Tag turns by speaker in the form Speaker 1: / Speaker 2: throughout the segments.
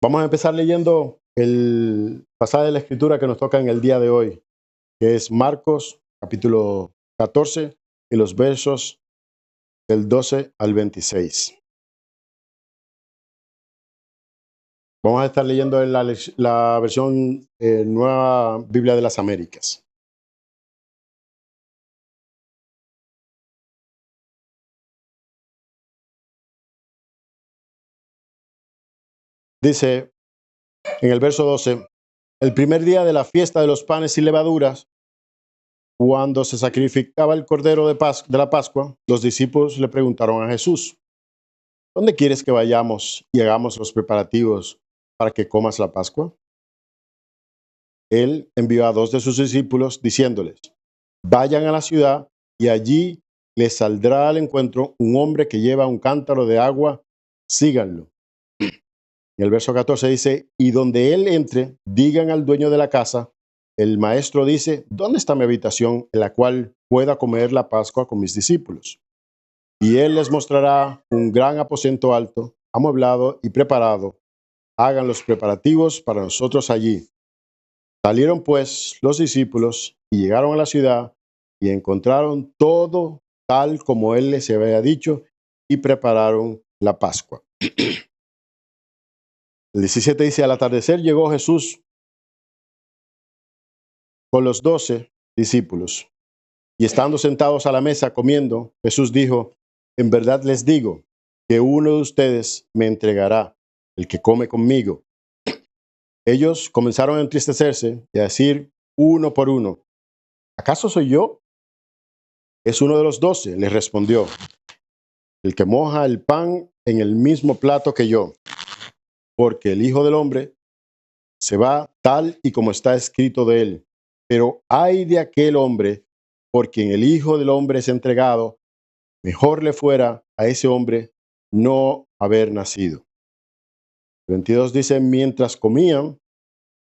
Speaker 1: Vamos a empezar leyendo el pasaje de la Escritura que nos toca en el día de hoy, que es Marcos, capítulo 14, y los versos del 12 al 26. Vamos a estar leyendo en la versión Nueva Biblia de las Américas. Dice en el verso 12, el primer día de la fiesta de los panes y levaduras, cuando se sacrificaba el cordero de la Pascua, los discípulos le preguntaron a Jesús, ¿dónde quieres que vayamos y hagamos los preparativos para que comas la Pascua? Él envió a 2 de sus discípulos diciéndoles, vayan a la ciudad y allí les saldrá al encuentro un hombre que lleva un cántaro de agua, síganlo. En el verso 14 dice, y donde él entre, digan al dueño de la casa, el maestro dice, ¿dónde está mi habitación en la cual pueda comer la Pascua con mis discípulos? Y él les mostrará un gran aposento alto, amueblado y preparado. Hagan los preparativos para nosotros allí. Salieron pues los discípulos y llegaron a la ciudad y encontraron todo tal como él les había dicho y prepararon la Pascua. El 17 dice, al atardecer llegó Jesús con los 12 discípulos y estando sentados a la mesa comiendo, Jesús dijo, en verdad les digo que uno de ustedes me entregará, el que come conmigo. Ellos comenzaron a entristecerse y a decir uno por uno, ¿acaso soy yo? Es uno de los 12, les respondió, el que moja el pan en el mismo plato que yo, porque el Hijo del Hombre se va tal y como está escrito de él. Pero ay de aquel hombre por quien el Hijo del Hombre es entregado, mejor le fuera a ese hombre no haber nacido. El 22 dice, mientras comían,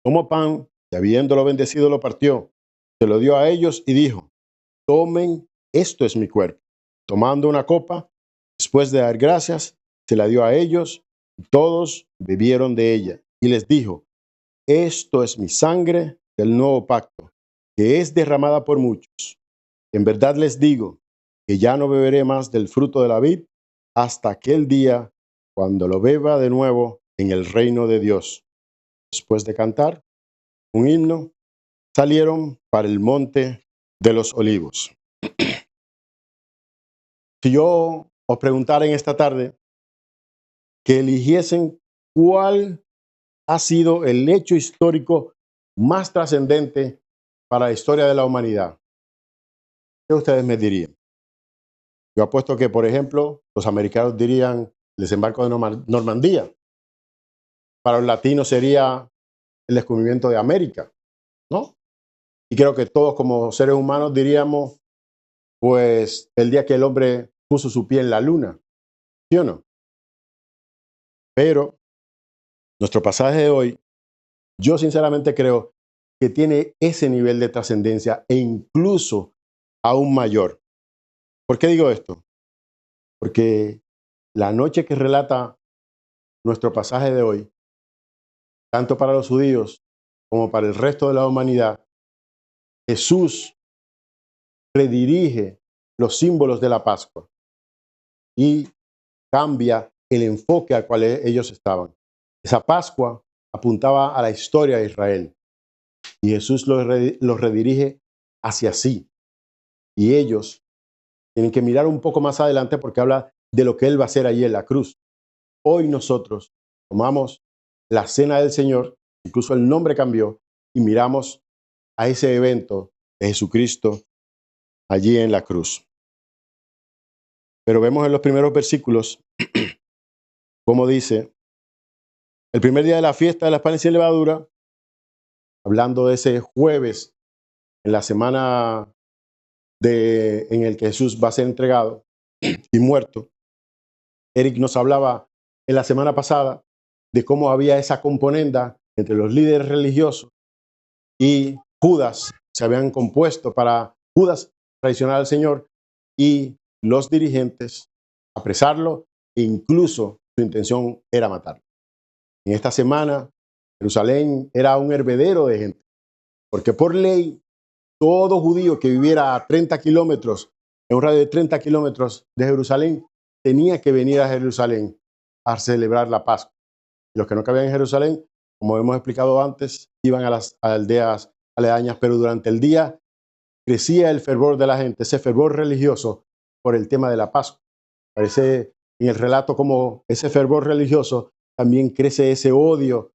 Speaker 1: tomó pan y habiéndolo bendecido lo partió, se lo dio a ellos y dijo, tomen, esto es mi cuerpo. Tomando una copa, después de dar gracias, se la dio a ellos y todos bebieron de ella. Y les dijo, esto es mi sangre del nuevo pacto, que es derramada por muchos. En verdad les digo que ya no beberé más del fruto de la vid hasta aquel día cuando lo beba de nuevo en el reino de Dios. Después de cantar un himno, salieron para el monte de los olivos. Si yo os preguntara en esta tarde que eligiesen cuál ha sido el hecho histórico más trascendente para la historia de la humanidad, ¿qué ustedes me dirían? Yo apuesto que, por ejemplo, los americanos dirían el desembarco de Normandía. Para los latinos sería el descubrimiento de América, ¿no? Y creo que todos como seres humanos diríamos, pues, el día que el hombre puso su pie en la luna, ¿sí o no? Pero nuestro pasaje de hoy, yo sinceramente creo que tiene ese nivel de trascendencia e incluso aún mayor. ¿Por qué digo esto? Porque la noche que relata nuestro pasaje de hoy, tanto para los judíos como para el resto de la humanidad, Jesús redirige los símbolos de la Pascua y cambia el enfoque al cual ellos estaban. Esa Pascua apuntaba a la historia de Israel y Jesús los redirige hacia sí. Y ellos tienen que mirar un poco más adelante porque habla de lo que Él va a hacer allí en la cruz. Hoy nosotros tomamos la cena del Señor, incluso el nombre cambió, y miramos a ese evento de Jesucristo allí en la cruz. Pero vemos en los primeros versículos como dice, el primer día de la fiesta de las panes y levadura, hablando de ese jueves en la semana en el que Jesús va a ser entregado y muerto. Eric nos hablaba en la semana pasada de cómo había esa componenda entre los líderes religiosos y Judas, se habían compuesto para Judas traicionar al Señor y los dirigentes apresarlo e incluso su intención era matarlo. En esta semana, Jerusalén era un hervedero de gente, porque por ley, todo judío que viviera a 30 kilómetros, en un radio de 30 kilómetros de Jerusalén, tenía que venir a Jerusalén a celebrar la Pascua. Los que no cabían en Jerusalén, como hemos explicado antes, iban a las aldeas aledañas, pero durante el día crecía el fervor de la gente, ese fervor religioso por el tema de la Pascua. Parece en el relato como ese fervor religioso también crece ese odio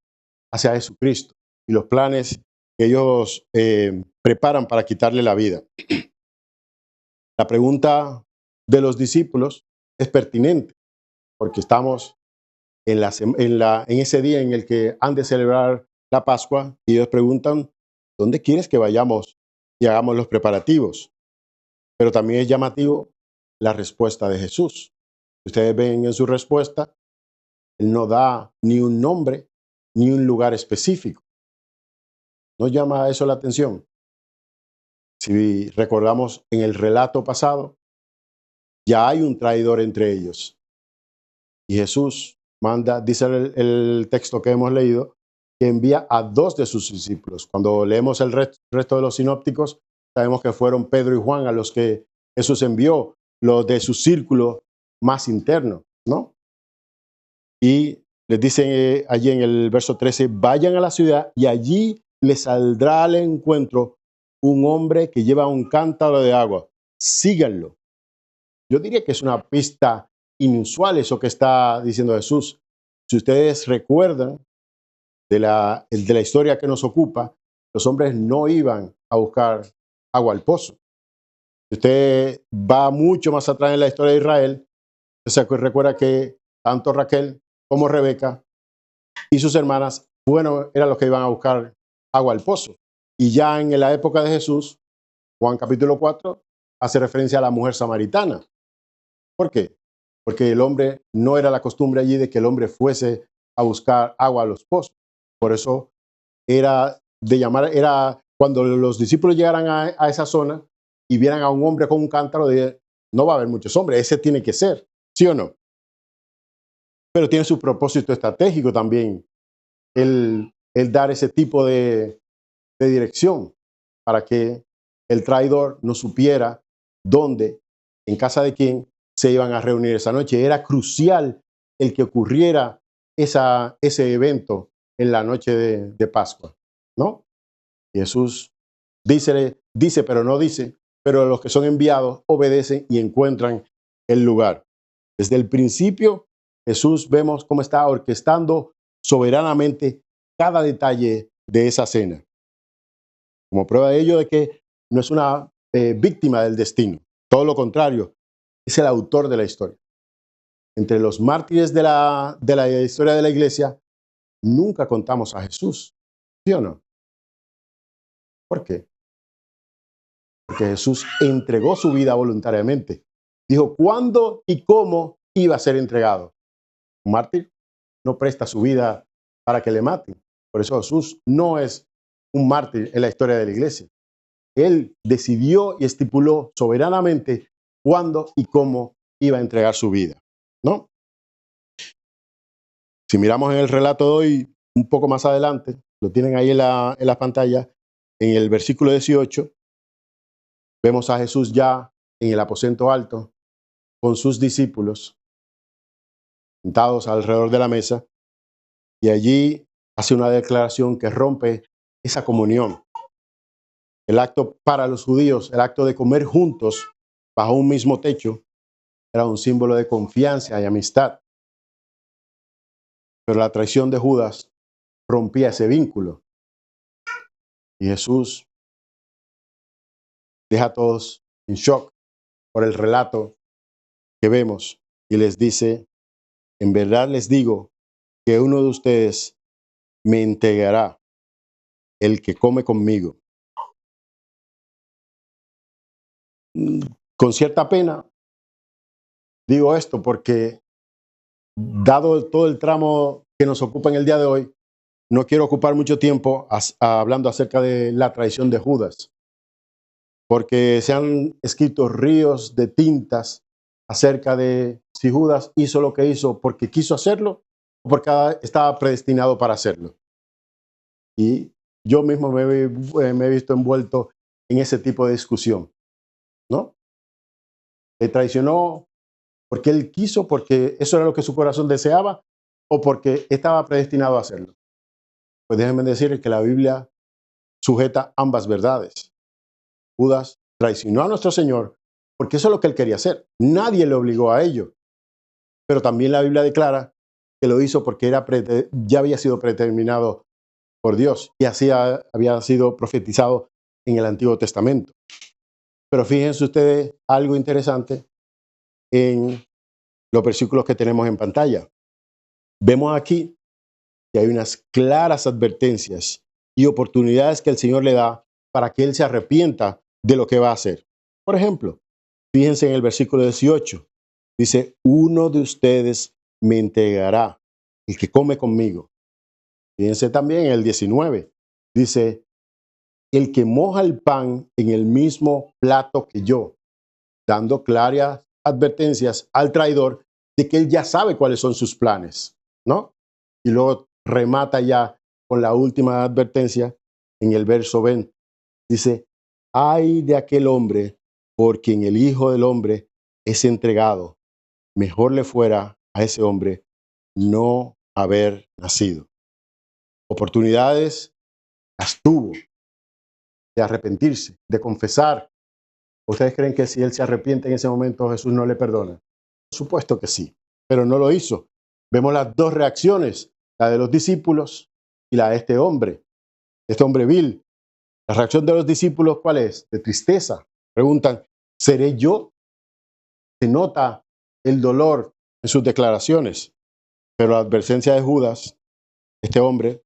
Speaker 1: hacia Jesucristo y los planes que ellos preparan para quitarle la vida. La pregunta de los discípulos es pertinente porque estamos en ese día en el que han de celebrar la Pascua y ellos preguntan, ¿dónde quieres que vayamos y hagamos los preparativos? Pero también es llamativo la respuesta de Jesús. Ustedes ven en su respuesta, Él no da ni un nombre ni un lugar específico. ¿Nos llama eso la atención? Si recordamos en el relato pasado, ya hay un traidor entre ellos. Y Jesús manda, dice el texto que hemos leído, que envía a 2 de sus discípulos. Cuando leemos el resto de los sinópticos, sabemos que fueron Pedro y Juan a los que Jesús envió, los de su círculo más interno, ¿no? Y les dice allí en el verso 13, vayan a la ciudad y allí les saldrá al encuentro un hombre que lleva un cántaro de agua. Síganlo. Yo diría que es una pista inusual eso que está diciendo Jesús. Si ustedes recuerdan de la historia que nos ocupa, los hombres no iban a buscar agua al pozo. Si usted va mucho más atrás en la historia de Israel, se recuerda que tanto Raquel como Rebeca y sus hermanas, eran los que iban a buscar agua al pozo. Y ya en la época de Jesús, Juan capítulo 4, hace referencia a la mujer samaritana. ¿Por qué? Porque el hombre, no era la costumbre allí de que el hombre fuese a buscar agua a los pozos. Por eso era cuando los discípulos llegaran a esa zona y vieran a un hombre con un cántaro, no va a haber muchos hombres, ese tiene que ser, ¿sí o no? Pero tiene su propósito estratégico también, el dar ese tipo de dirección para que el traidor no supiera dónde, en casa de quién, se iban a reunir esa noche. Era crucial el que ocurriera ese evento en la noche de Pascua, ¿no? Y Jesús dice, pero no dice, pero los que son enviados obedecen y encuentran el lugar. Desde el principio, Jesús vemos cómo está orquestando soberanamente cada detalle de esa cena. Como prueba de ello de que no es una víctima del destino, todo lo contrario, es el autor de la historia. Entre los mártires de la historia de la iglesia, nunca contamos a Jesús, ¿sí o no? ¿Por qué? Porque Jesús entregó su vida voluntariamente. Dijo cuándo y cómo iba a ser entregado. Un mártir no presta su vida para que le maten. Por eso Jesús no es un mártir en la historia de la iglesia. Él decidió y estipuló soberanamente cuándo y cómo iba a entregar su vida, ¿no? Si miramos en el relato de hoy, un poco más adelante, lo tienen ahí en la pantalla, en el versículo 18, vemos a Jesús ya en el aposento alto con sus discípulos, sentados alrededor de la mesa, y allí hace una declaración que rompe esa comunión. El acto para los judíos, el acto de comer juntos bajo un mismo techo, era un símbolo de confianza y amistad. Pero la traición de Judas rompía ese vínculo. Y Jesús deja a todos en shock por el relato que vemos y les dice, en verdad les digo que uno de ustedes me entregará, el que come conmigo. Con cierta pena digo esto porque, dado todo el tramo que nos ocupa en el día de hoy, no quiero ocupar mucho tiempo hablando acerca de la traición de Judas, porque se han escrito ríos de tintas acerca de si Judas hizo lo que hizo porque quiso hacerlo o porque estaba predestinado para hacerlo. Y yo mismo me he visto envuelto en ese tipo de discusión, ¿no? Le traicionó porque él quiso, porque eso era lo que su corazón deseaba, o porque estaba predestinado a hacerlo. Pues déjenme decir que la Biblia sujeta ambas verdades. Judas traicionó a nuestro Señor porque eso es lo que él quería hacer. Nadie le obligó a ello. Pero también la Biblia declara que lo hizo porque ya había sido predeterminado por Dios y así había sido profetizado en el Antiguo Testamento. Pero fíjense ustedes algo interesante en los versículos que tenemos en pantalla. Vemos aquí que hay unas claras advertencias y oportunidades que el Señor le da para que Él se arrepienta de lo que va a hacer. Por ejemplo, fíjense en el versículo 18. Dice, uno de ustedes me entregará, el que come conmigo. Fíjense también en el 19. Dice, el que moja el pan en el mismo plato que yo, dando claras advertencias al traidor de que él ya sabe cuáles son sus planes, ¿no? Y luego remata ya con la última advertencia en el verso 20. Dice, ay de aquel hombre por quien el Hijo del Hombre es entregado. Mejor le fuera a ese hombre no haber nacido. Oportunidades las tuvo de arrepentirse, de confesar. ¿Ustedes creen que si él se arrepiente en ese momento Jesús no le perdona? Por supuesto que sí, pero no lo hizo. Vemos las dos reacciones, la de los discípulos y la de este hombre vil. La reacción de los discípulos, ¿cuál es? De tristeza. Preguntan, ¿seré yo? Se nota el dolor en sus declaraciones, pero la advertencia de Judas, este hombre,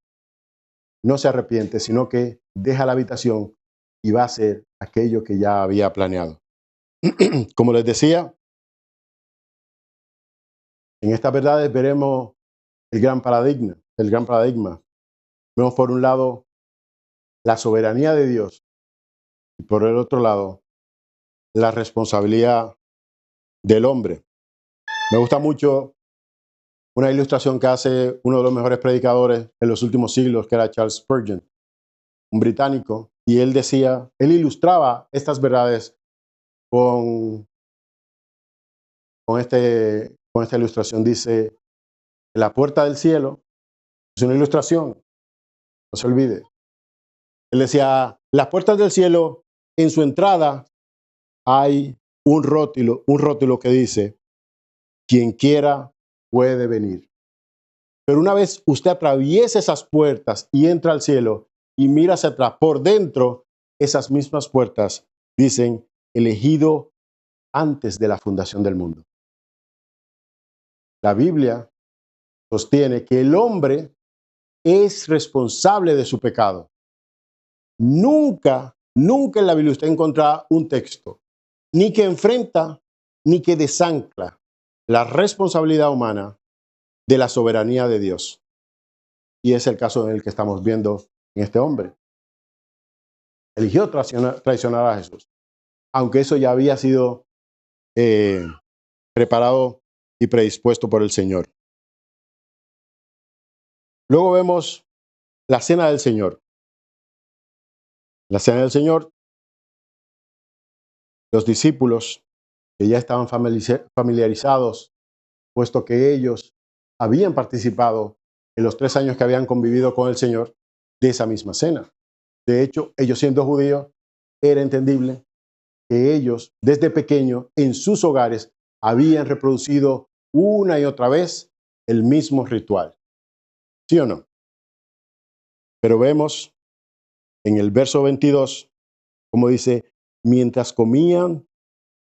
Speaker 1: no se arrepiente, sino que deja la habitación y va a hacer aquello que ya había planeado. Como les decía, en estas verdades veremos el gran paradigma. Vemos por un lado la soberanía de Dios y por el otro lado la responsabilidad del hombre. Me gusta mucho una ilustración que hace uno de los mejores predicadores en los últimos siglos, que era Charles Spurgeon, un británico, y él ilustraba estas verdades con esta ilustración. Dice, la puerta del cielo es una ilustración, no se olvide. Él decía, las puertas del cielo, en su entrada hay un rótulo que dice, quien quiera puede venir. Pero una vez usted atraviesa esas puertas y entra al cielo y mira hacia atrás, por dentro, esas mismas puertas dicen, elegido antes de la fundación del mundo. La Biblia sostiene que el hombre es responsable de su pecado. Nunca en la Biblia usted encontrará un texto ni que enfrenta ni que desancla la responsabilidad humana de la soberanía de Dios. Y es el caso en el que estamos viendo en este hombre. Eligió traicionar a Jesús, aunque eso ya había sido preparado y predispuesto por el Señor. Luego vemos la cena del Señor. La cena del Señor, los discípulos que ya estaban familiarizados, puesto que ellos habían participado en los 3 años que habían convivido con el Señor de esa misma cena. De hecho, ellos siendo judíos, era entendible que ellos desde pequeño en sus hogares habían reproducido una y otra vez el mismo ritual. ¿Sí o no? Pero vemos en el verso 22, como dice, mientras comían,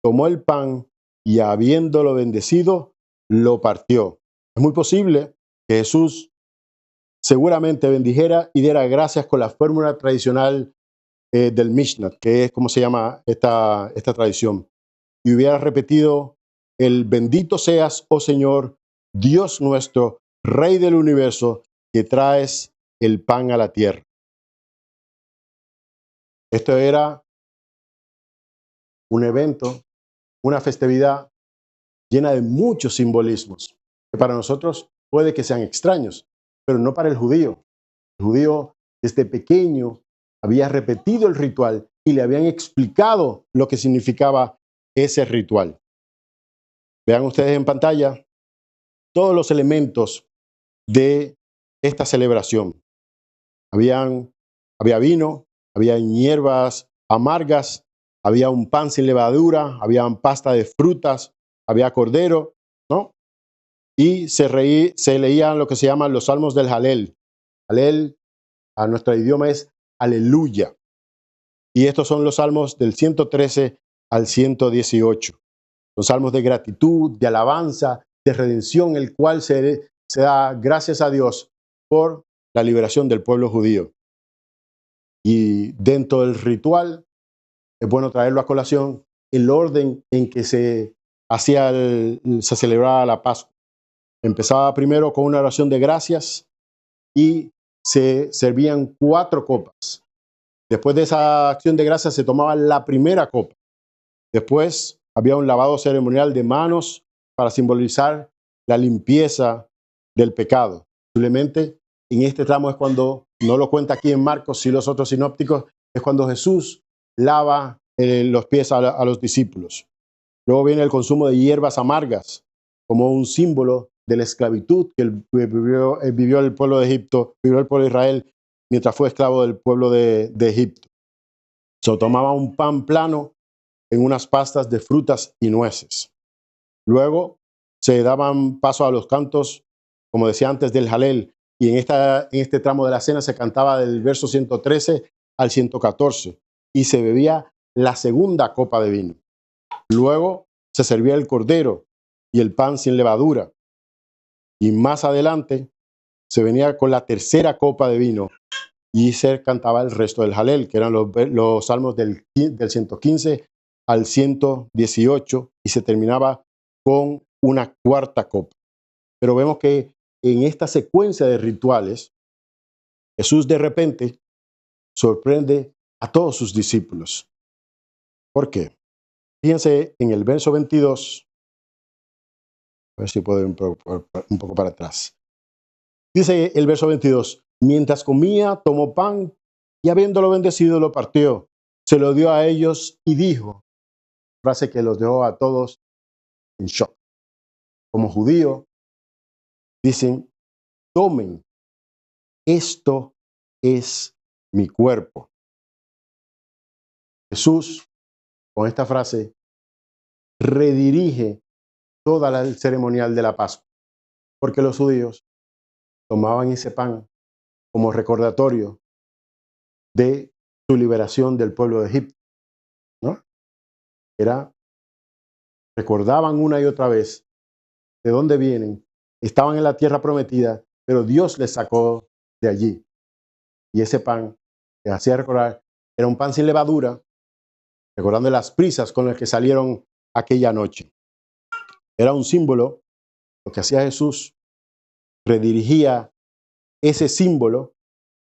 Speaker 1: tomó el pan y habiéndolo bendecido, lo partió. Es muy posible que Jesús seguramente bendijera y diera gracias con la fórmula tradicional del Mishnah, que es como se llama esta tradición, y hubiera repetido el bendito seas, oh Señor, Dios nuestro, Rey del universo, que traes el pan a la tierra. Esto era un evento, una festividad llena de muchos simbolismos, que para nosotros puede que sean extraños, pero no para el judío. El judío desde pequeño había repetido el ritual y le habían explicado lo que significaba ese ritual. Vean ustedes en pantalla todos los elementos de esta celebración. Había vino, había hierbas amargas, había un pan sin levadura, había pasta de frutas, había cordero, ¿no? Y se leían lo que se llaman los salmos del Halel. Halel a nuestro idioma es aleluya. Y estos son los salmos del 113 al 118. Son salmos de gratitud, de alabanza, de redención, el cual se da gracias a Dios por la liberación del pueblo judío. Y dentro del ritual, es bueno traerlo a colación, el orden en que se celebraba la Pascua. Empezaba primero con una oración de gracias y se servían 4 copas. Después de esa acción de gracias se tomaba la primera copa. Después había un lavado ceremonial de manos para simbolizar la limpieza del pecado. Simplemente en este tramo es cuando, no lo cuenta aquí en Marcos, sí los otros sinópticos, es cuando Jesús lava los pies a los discípulos. Luego viene el consumo de hierbas amargas como un símbolo de la esclavitud que vivió el pueblo de Egipto, vivió el pueblo de Israel mientras fue esclavo del pueblo de Egipto. Se tomaba un pan plano en unas pastas de frutas y nueces. Luego se daban paso a los cantos, como decía antes, del Halel, y en este tramo de la cena se cantaba del verso 113 al 114, y se bebía la segunda copa de vino. Luego se servía el cordero y el pan sin levadura, y más adelante se venía con la tercera copa de vino, y se cantaba el resto del Halel, que eran los salmos del 115 al 118, y se terminaba con una cuarta copa. Pero vemos que en esta secuencia de rituales, Jesús de repente sorprende a todos sus discípulos. ¿Por qué? Fíjense en el verso 22, a ver si puedo ir un poco para atrás. Dice el verso 22, mientras comía, tomó pan y habiéndolo bendecido, lo partió, se lo dio a ellos y dijo, frase que los dejó a todos en shock. Como judío, dicen, tomen, esto es mi cuerpo. Jesús, con esta frase, redirige toda el ceremonial de la Pascua, porque los judíos tomaban ese pan como recordatorio de su liberación del pueblo de Egipto, ¿no? Recordaban una y otra vez de dónde vienen, estaban en la tierra prometida, pero Dios les sacó de allí. Y ese pan que hacía recordar era un pan sin levadura, recordando las prisas con las que salieron aquella noche. Era un símbolo, lo que hacía Jesús, redirigía ese símbolo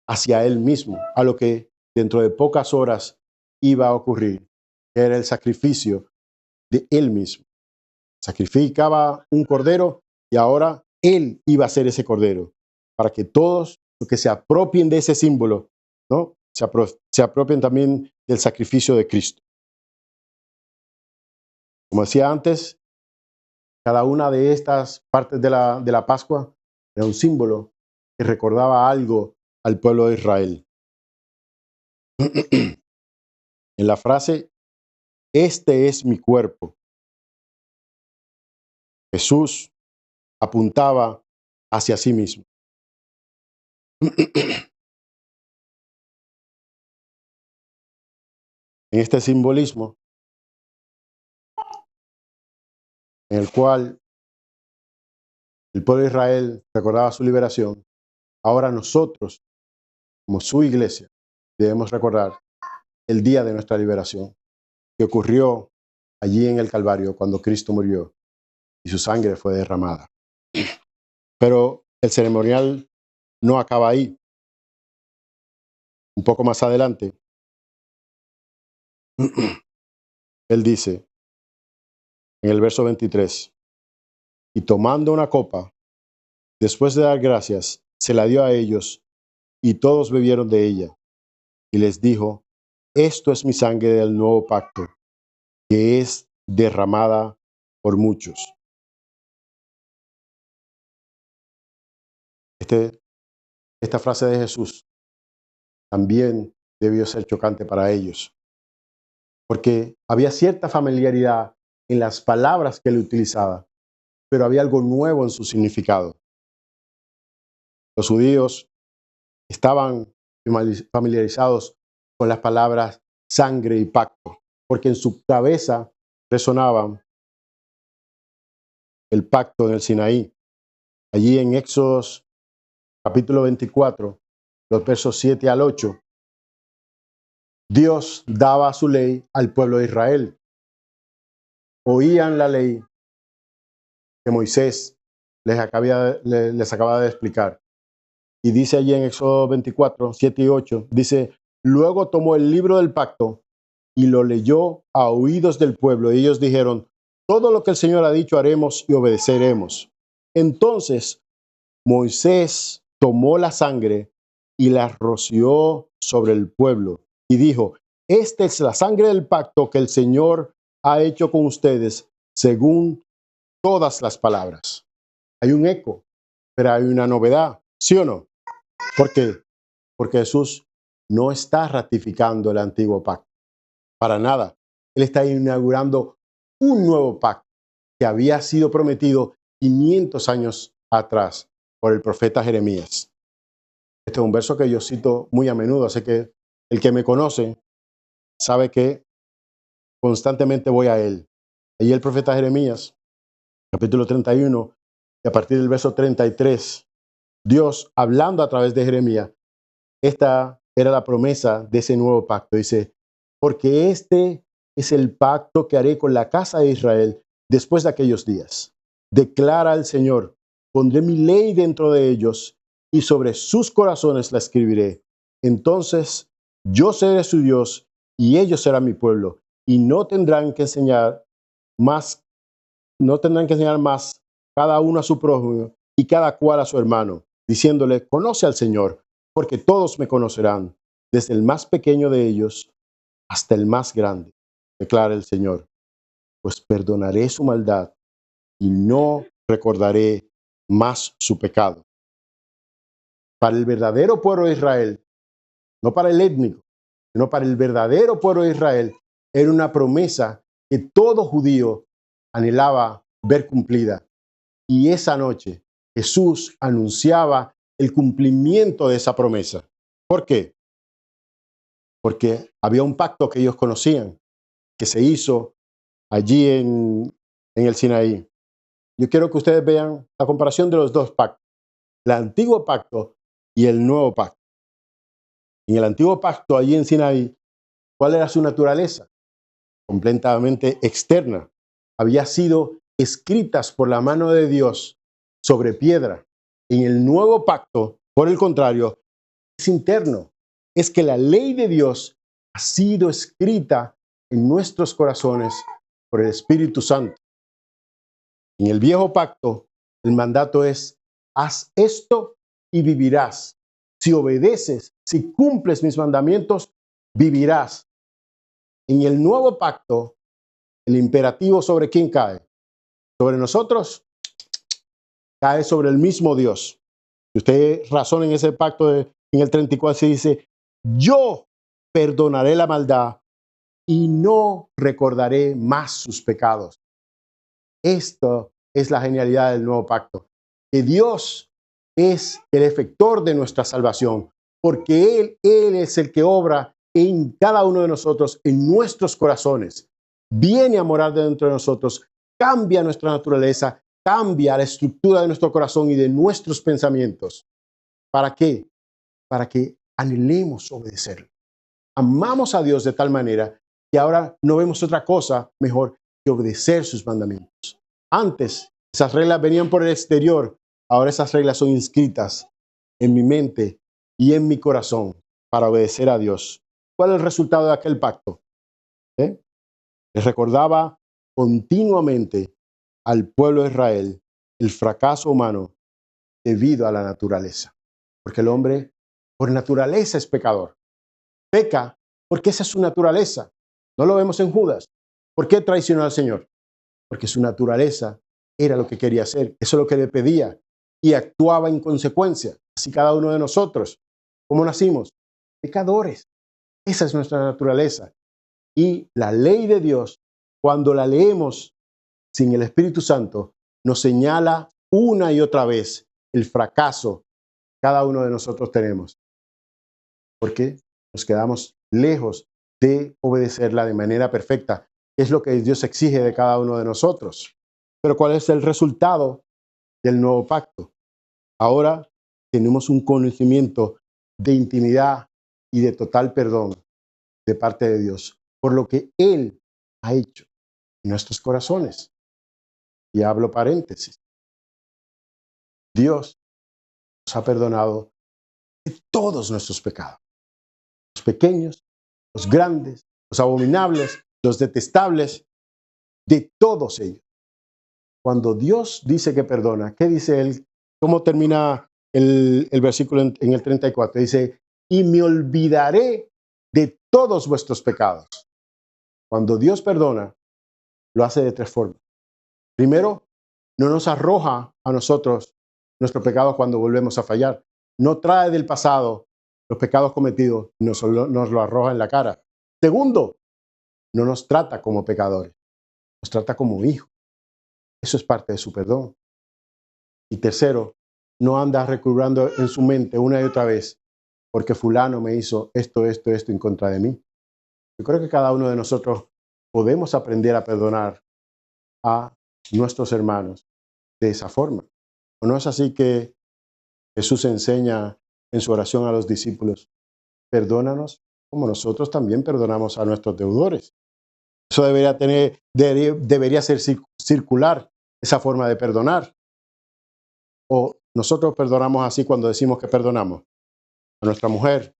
Speaker 1: hacia él mismo, a lo que dentro de pocas horas iba a ocurrir, que era el sacrificio de él mismo. Sacrificaba un cordero y ahora él iba a ser ese cordero, para que todos los que se apropien de ese símbolo, ¿no? se apropien también del sacrificio de Cristo. Como decía antes, cada una de estas partes de la Pascua era un símbolo que recordaba algo al pueblo de Israel. En la frase, este es mi cuerpo, Jesús apuntaba hacia sí mismo. En este simbolismo, en el cual el pueblo de Israel recordaba su liberación, ahora nosotros, como su iglesia, debemos recordar el día de nuestra liberación, que ocurrió allí en el Calvario cuando Cristo murió y su sangre fue derramada. Pero el ceremonial no acaba ahí. Un poco más adelante, él dice, en el verso 23, y tomando una copa, Después de dar gracias, se la dio a ellos y todos bebieron de ella. Y les dijo, esto es mi sangre del nuevo pacto, que es derramada por muchos. Esta frase de Jesús también debió ser chocante para ellos, porque había cierta familiaridad en las palabras que él utilizaba, pero había algo nuevo en su significado. Los judíos estaban familiarizados con las palabras sangre y pacto, porque en su cabeza resonaban el pacto en el Sinaí. Allí en Éxodos capítulo 24, los versos 7 al 8, Dios daba su ley al pueblo de Israel. Oían la ley que Moisés les acaba de explicar. Y dice allí en Éxodo 24, 7 y 8, dice, luego tomó el libro del pacto y lo leyó a oídos del pueblo. Y ellos dijeron, todo lo que el Señor ha dicho haremos y obedeceremos. Entonces Moisés tomó la sangre y la roció sobre el pueblo y dijo, esta es la sangre del pacto que el Señor ha hecho con ustedes según todas las palabras. Hay un eco, pero hay una novedad, ¿sí o no? ¿Por qué? Porque Jesús no está ratificando el antiguo pacto, para nada. Él está inaugurando un nuevo pacto que había sido prometido 500 años atrás por el profeta Jeremías. Este es un verso que yo cito muy a menudo, así que el que me conoce sabe que constantemente voy a él. Allí el profeta Jeremías, capítulo 31, y a partir del verso 33, Dios hablando a través de Jeremías, esta era la promesa de ese nuevo pacto. Dice, porque este es el pacto que haré con la casa de Israel después de aquellos días. Declara el Señor, pondré mi ley dentro de ellos y sobre sus corazones la escribiré. Entonces yo seré su Dios y ellos serán mi pueblo y no tendrán que enseñar más cada uno a su prójimo y cada cual a su hermano, diciéndole, conoce al Señor, porque todos me conocerán, desde el más pequeño de ellos hasta el más grande, declara el Señor. Pues perdonaré su maldad y no recordaré más su pecado. Para el verdadero pueblo de Israel, no para el étnico, sino para el verdadero pueblo de Israel, era una promesa que todo judío anhelaba ver cumplida. Y esa noche Jesús anunciaba el cumplimiento de esa promesa. ¿Por qué? Porque había un pacto que ellos conocían, que se hizo allí en el Sinaí. Yo quiero que ustedes vean la comparación de los dos pactos, el antiguo pacto y el nuevo pacto. En el antiguo pacto, allí en Sinaí, ¿cuál era su naturaleza? Completamente externa. Había sido escritas por la mano de Dios sobre piedra. En el nuevo pacto, por el contrario, es interno. Es que la ley de Dios ha sido escrita en nuestros corazones por el Espíritu Santo. En el viejo pacto, el mandato es, haz esto y vivirás. Si obedeces, si cumples mis mandamientos, vivirás. En el nuevo pacto, el imperativo sobre quién cae. Sobre nosotros, cae sobre el mismo Dios. Si usted razona en ese pacto, en el 34, se dice, yo perdonaré la maldad y no recordaré más sus pecados. Esto es la genialidad del nuevo pacto, que Dios es el efector de nuestra salvación, porque Él es el que obra en cada uno de nosotros, en nuestros corazones. Viene a morar dentro de nosotros, cambia nuestra naturaleza, cambia la estructura de nuestro corazón y de nuestros pensamientos. ¿Para qué? Para que anhelemos obedecerlo. Amamos a Dios de tal manera que ahora no vemos otra cosa mejor que obedecer sus mandamientos. Antes, esas reglas venían por el exterior. Ahora esas reglas son inscritas en mi mente y en mi corazón para obedecer a Dios. ¿Cuál es el resultado de aquel pacto? Les recordaba continuamente al pueblo de Israel el fracaso humano debido a la naturaleza. Porque el hombre por naturaleza es pecador. Peca porque esa es su naturaleza. No lo vemos en Judas. ¿Por qué traicionó al Señor? Porque su naturaleza era lo que quería hacer. Eso es lo que le pedía. Y actuaba en consecuencia. Así cada uno de nosotros. ¿Cómo nacimos? Pecadores. Esa es nuestra naturaleza. Y la ley de Dios, cuando la leemos sin el Espíritu Santo, nos señala una y otra vez el fracaso que cada uno de nosotros tenemos. Porque nos quedamos lejos de obedecerla de manera perfecta. Es lo que Dios exige de cada uno de nosotros. Pero ¿cuál es el resultado del nuevo pacto? Ahora tenemos un conocimiento de intimidad y de total perdón de parte de Dios por lo que Él ha hecho en nuestros corazones. Y hablo paréntesis. Dios nos ha perdonado de todos nuestros pecados. Los pequeños, los grandes, los abominables, los detestables, de todos ellos. Cuando Dios dice que perdona, ¿qué dice Él? ¿Cómo termina el versículo en el 34? Dice, y me olvidaré de todos vuestros pecados. Cuando Dios perdona, lo hace de tres formas. Primero, no nos arroja a nosotros nuestro pecado cuando volvemos a fallar. No trae del pasado los pecados cometidos y nos lo arroja en la cara. Segundo, no nos trata como pecadores, nos trata como hijos. Eso es parte de su perdón. Y tercero, no anda recurriendo en su mente una y otra vez, porque fulano me hizo esto en contra de mí. Yo creo que cada uno de nosotros podemos aprender a perdonar a nuestros hermanos de esa forma. ¿O no es así que Jesús enseña en su oración a los discípulos? Perdónanos como nosotros también perdonamos a nuestros deudores. Eso debería ser circular, esa forma de perdonar. O nosotros perdonamos así cuando decimos que perdonamos a nuestra mujer,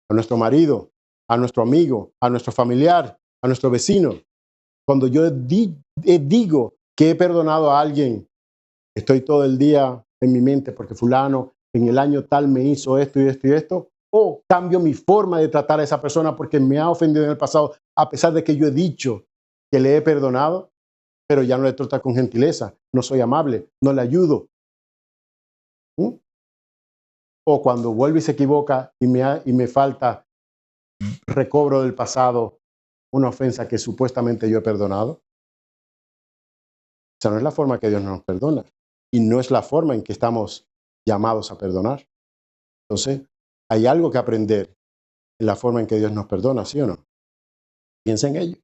Speaker 1: a nuestro marido, a nuestro amigo, a nuestro familiar, a nuestro vecino. Cuando yo digo que he perdonado a alguien, estoy todo el día en mi mente porque fulano en el año tal me hizo esto y esto y esto, o cambio mi forma de tratar a esa persona porque me ha ofendido en el pasado, a pesar de que yo he dicho que le he perdonado, pero ya no le trato con gentileza, no soy amable, no le ayudo. ¿Mm? O cuando vuelve y se equivoca y me falta recobro del pasado una ofensa que supuestamente yo he perdonado. Esa no es la forma que Dios nos perdona y no es la forma en que estamos llamados a perdonar. Entonces, hay algo que aprender en la forma en que Dios nos perdona, ¿sí o no? Piensa en ello.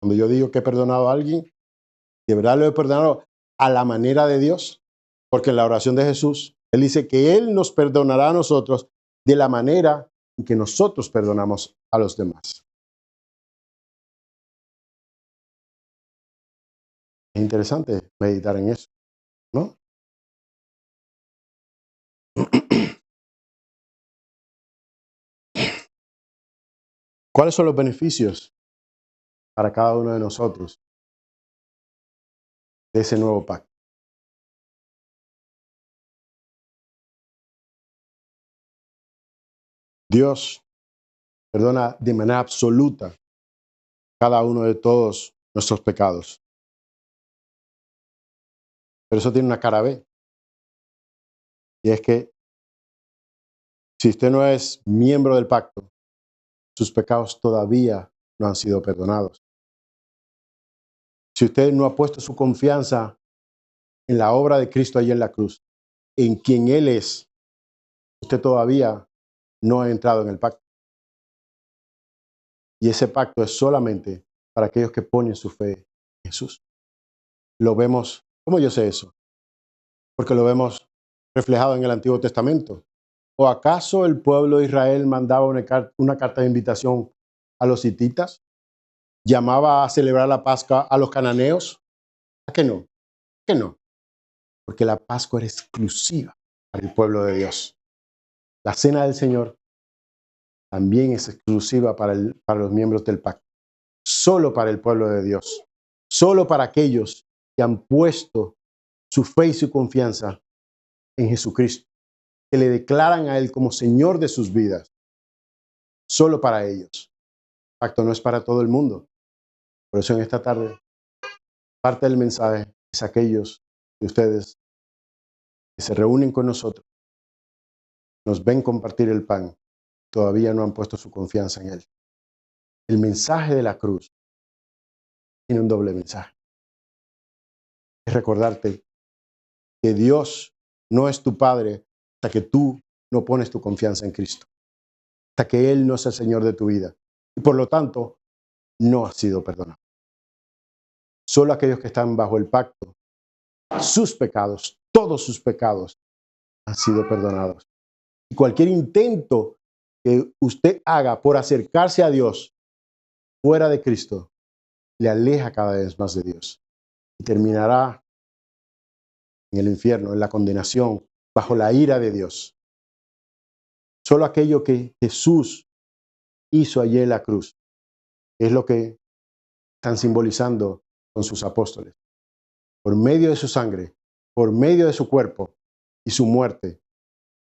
Speaker 1: Cuando yo digo que he perdonado a alguien, ¿de verdad lo he perdonado a la manera de Dios? Porque en la oración de Jesús, Él dice que Él nos perdonará a nosotros de la manera en que nosotros perdonamos a los demás. Es interesante meditar en eso, ¿no? ¿Cuáles son los beneficios para cada uno de nosotros de ese nuevo pacto? Dios perdona de manera absoluta cada uno de todos nuestros pecados. Pero eso tiene una cara B. Y es que si usted no es miembro del pacto, sus pecados todavía no han sido perdonados. Si usted no ha puesto su confianza en la obra de Cristo allí en la cruz, en quien Él es, usted todavía no ha entrado en el pacto. Y ese pacto es solamente para aquellos que ponen su fe en Jesús. Lo vemos, ¿cómo yo sé eso? Porque lo vemos reflejado en el Antiguo Testamento. ¿O acaso el pueblo de Israel mandaba una carta de invitación a los hititas? ¿Llamaba a celebrar la Pascua a los cananeos? ¿A qué no? ¿A qué no? Porque la Pascua era exclusiva para el pueblo de Dios. La cena del Señor también es exclusiva para los miembros del pacto. Solo para el pueblo de Dios. Solo para aquellos que han puesto su fe y su confianza en Jesucristo, que le declaran a Él como Señor de sus vidas, solo para ellos. El pacto no es para todo el mundo. Por eso en esta tarde, parte del mensaje es aquellos de ustedes que se reúnen con nosotros, nos ven compartir el pan, todavía no han puesto su confianza en Él. El mensaje de la cruz tiene un doble mensaje. Es recordarte que Dios no es tu Padre hasta que tú no pones tu confianza en Cristo, hasta que Él no es el Señor de tu vida. Y por lo tanto, no has sido perdonado. Solo aquellos que están bajo el pacto, sus pecados, todos sus pecados, han sido perdonados. Y cualquier intento que usted haga por acercarse a Dios fuera de Cristo, le aleja cada vez más de Dios. Y terminará en el infierno, en la condenación, bajo la ira de Dios. Solo aquello que Jesús hizo allí en la cruz es lo que están simbolizando con sus apóstoles. Por medio de su sangre, por medio de su cuerpo y su muerte,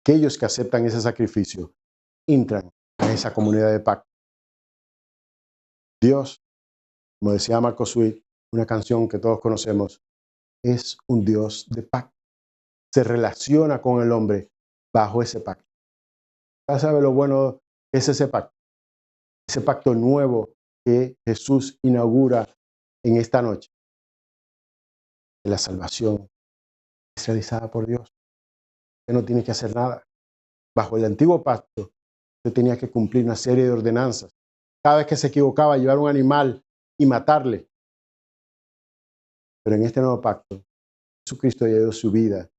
Speaker 1: aquellos que aceptan ese sacrificio entran a esa comunidad de pacto. Dios, como decía Marco Sweet, una canción que todos conocemos, es un Dios de pacto. Se relaciona con el hombre bajo ese pacto. ¿Ya sabe lo bueno que es ese pacto? Ese pacto nuevo que Jesús inaugura en esta noche. La salvación es realizada por Dios. Usted no tiene que hacer nada. Bajo el antiguo pacto, usted tenía que cumplir una serie de ordenanzas. Cada vez que se equivocaba, llevar un animal y matarle. Pero en este nuevo pacto, Jesucristo ya dio su vida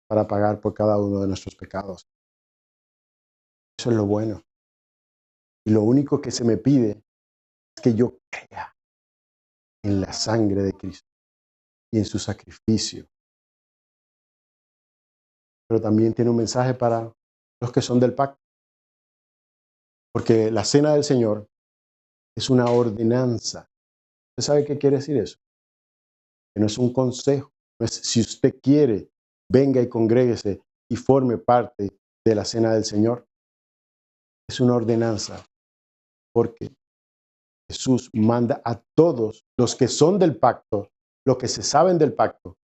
Speaker 1: para pagar por cada uno de nuestros pecados. Eso es lo bueno. Y lo único que se me pide es que yo crea en la sangre de Cristo y en su sacrificio. Pero también tiene un mensaje para los que son del pacto. Porque la cena del Señor es una ordenanza. ¿Usted sabe qué quiere decir eso? Que no es un consejo. No es, si usted quiere, venga y congréguese y forme parte de la cena del Señor. Es una ordenanza. Porque Jesús manda a todos los que son del pacto, los que se saben del pacto,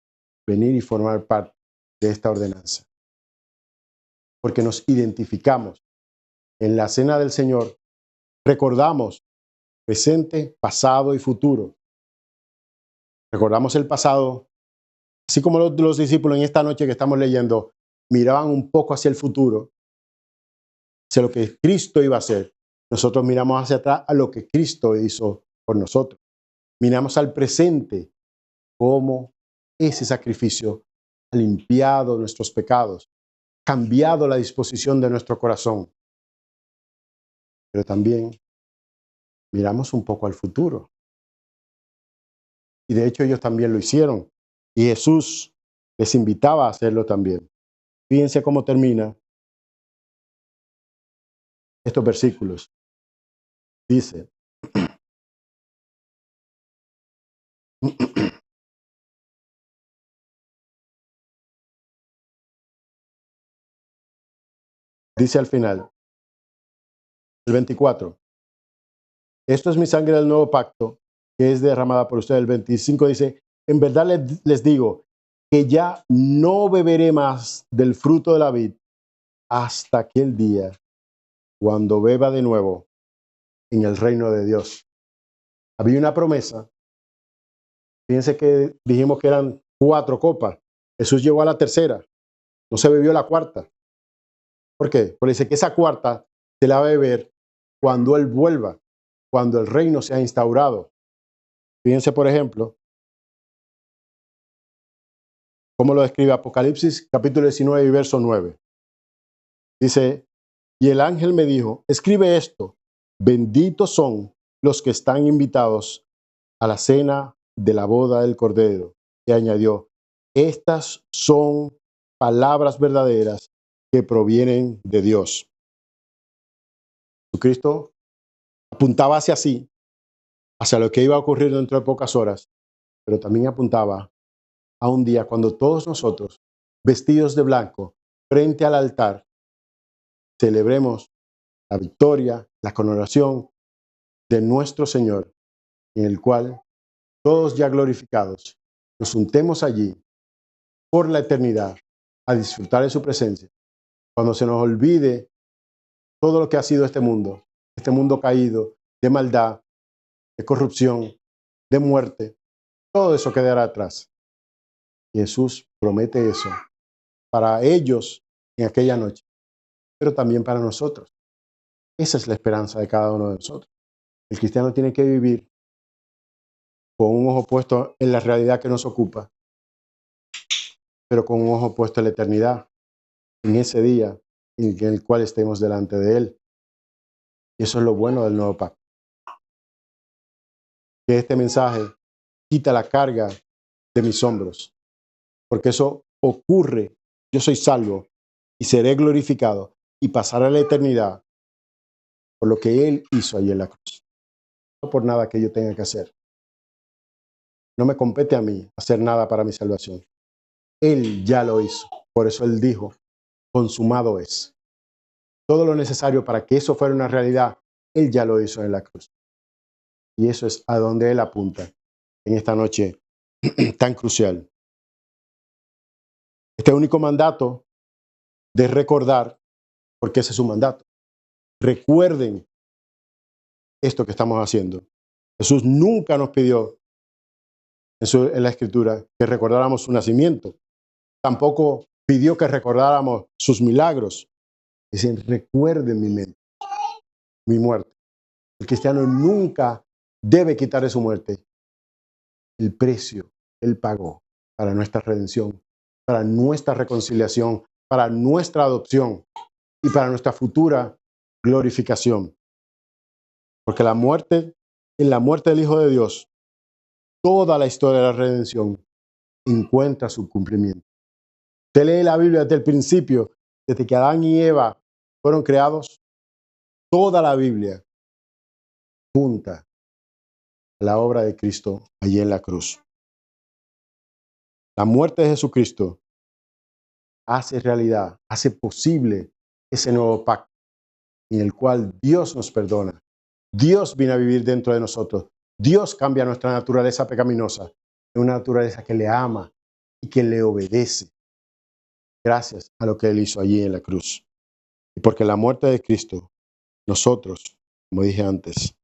Speaker 1: venir y formar parte de esta ordenanza. Porque nos identificamos en la cena del Señor, recordamos presente, pasado y futuro. Recordamos el pasado, así como los discípulos en esta noche que estamos leyendo, miraban un poco hacia el futuro, hacia lo que Cristo iba a hacer. Nosotros miramos hacia atrás a lo que Cristo hizo por nosotros. Miramos al presente, cómo ese sacrificio ha limpiado nuestros pecados, cambiado la disposición de nuestro corazón. Pero también miramos un poco al futuro. Y de hecho ellos también lo hicieron. Y Jesús les invitaba a hacerlo también. Fíjense cómo termina estos versículos. Dice, dice al final, el 24, esto es mi sangre del nuevo pacto, que es derramada por ustedes. El 25 dice, en verdad les digo que ya no beberé más del fruto de la vid hasta aquel día cuando beba de nuevo en el reino de Dios. Había una promesa. Fíjense que dijimos que eran 4 copas. Jesús llegó a la tercera. No se bebió la cuarta. ¿Por qué? Porque dice que esa cuarta se la va a beber cuando Él vuelva, cuando el reino se ha instaurado. Fíjense, por ejemplo, cómo lo describe Apocalipsis, capítulo 19 y verso 9. Dice, y el ángel me dijo, escribe esto, benditos son los que están invitados a la cena de la boda del Cordero. Y añadió, estas son palabras verdaderas que provienen de Dios. Jesucristo apuntaba hacia sí, hacia lo que iba a ocurrir dentro de pocas horas, pero también apuntaba a un día cuando todos nosotros, vestidos de blanco, frente al altar, celebremos la victoria, la coronación de nuestro Señor, en el cual todos ya glorificados nos juntemos allí por la eternidad a disfrutar de su presencia. Cuando se nos olvide todo lo que ha sido este mundo caído, de maldad, de corrupción, de muerte, todo eso quedará atrás. Y Jesús promete eso para ellos en aquella noche, pero también para nosotros. Esa es la esperanza de cada uno de nosotros. El cristiano tiene que vivir con un ojo puesto en la realidad que nos ocupa, pero con un ojo puesto en la eternidad, en ese día en el cual estemos delante de Él. Y eso es lo bueno del nuevo pacto. Que este mensaje quita la carga de mis hombros, porque eso ocurre. Yo soy salvo y seré glorificado y pasaré la eternidad por lo que Él hizo allí en la cruz. No por nada que yo tenga que hacer. No me compete a mí hacer nada para mi salvación. Él ya lo hizo. Por eso Él dijo, consumado es. Todo lo necesario para que eso fuera una realidad, Él ya lo hizo en la cruz. Y eso es a donde Él apunta en esta noche tan crucial. Este único mandato de recordar, porque ese es su mandato. Recuerden esto que estamos haciendo. Jesús nunca nos pidió en la Escritura que recordáramos su nacimiento. Tampoco pidió que recordáramos sus milagros. Dicen, recuerden mi mente, mi muerte. El cristiano nunca debe quitar de su muerte el precio Él pagó para nuestra redención, para nuestra reconciliación, para nuestra adopción y para nuestra futura glorificación. Porque en la muerte del Hijo de Dios, toda la historia de la redención encuentra su cumplimiento. Usted lee la Biblia desde el principio, desde que Adán y Eva fueron creados, toda la Biblia apunta a la obra de Cristo allí en la cruz. La muerte de Jesucristo hace realidad, hace posible ese nuevo pacto en el cual Dios nos perdona. Dios viene a vivir dentro de nosotros. Dios cambia nuestra naturaleza pecaminosa en una naturaleza que le ama y que le obedece gracias a lo que Él hizo allí en la cruz. Y porque la muerte de Cristo, nosotros, como dije antes,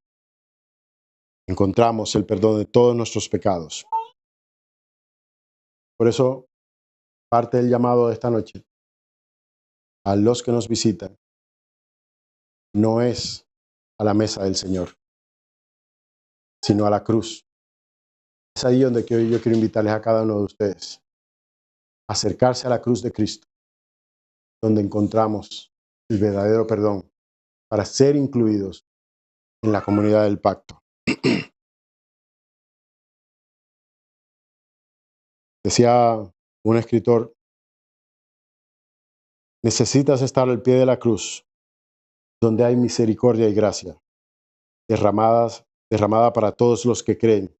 Speaker 1: encontramos el perdón de todos nuestros pecados. Por eso, parte del llamado de esta noche a los que nos visitan no es a la mesa del Señor, sino a la cruz. Es ahí donde yo quiero invitarles a cada uno de ustedes a acercarse a la cruz de Cristo, donde encontramos el verdadero perdón para ser incluidos en la comunidad del pacto. Decía un escritor, necesitas estar al pie de la cruz, donde hay misericordia y gracia, derramada para todos los que creen.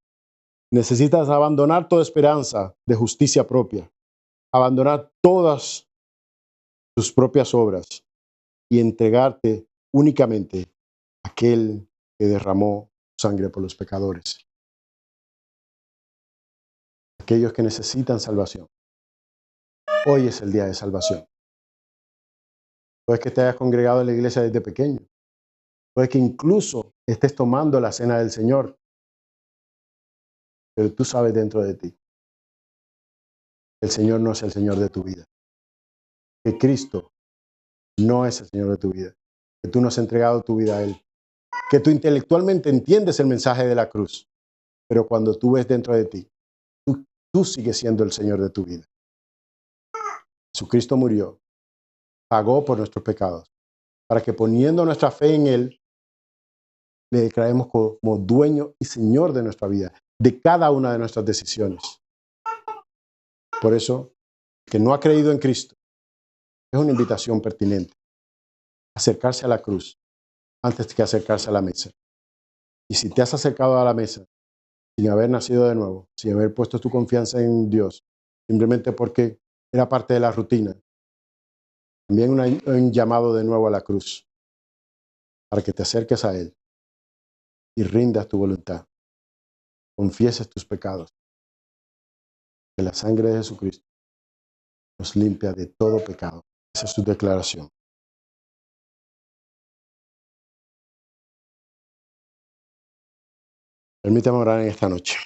Speaker 1: Necesitas abandonar toda esperanza de justicia propia, abandonar todas tus propias obras y entregarte únicamente a aquel que derramó sangre por los pecadores. Aquellos que necesitan salvación. Hoy es el día de salvación. Puede que te hayas congregado en la iglesia desde pequeño. Puede que incluso estés tomando la cena del Señor. Pero tú sabes dentro de ti, el Señor no es el Señor de tu vida. Que Cristo no es el Señor de tu vida. Que tú no has entregado tu vida a Él. Que tú intelectualmente entiendes el mensaje de la cruz. Pero cuando tú ves dentro de ti, tú sigues siendo el Señor de tu vida. Jesucristo murió, pagó por nuestros pecados, para que poniendo nuestra fe en Él, le declaremos como dueño y Señor de nuestra vida, de cada una de nuestras decisiones. Por eso, el que no ha creído en Cristo, es una invitación pertinente. Acercarse a la cruz antes que acercarse a la mesa. Y si te has acercado a la mesa sin haber nacido de nuevo, sin haber puesto tu confianza en Dios, simplemente porque era parte de la rutina, También un llamado de nuevo a la cruz, para que te acerques a Él y rindas tu voluntad, confieses tus pecados, que la sangre de Jesucristo nos limpia de todo pecado. Esa es su declaración. Permítame orar en esta noche.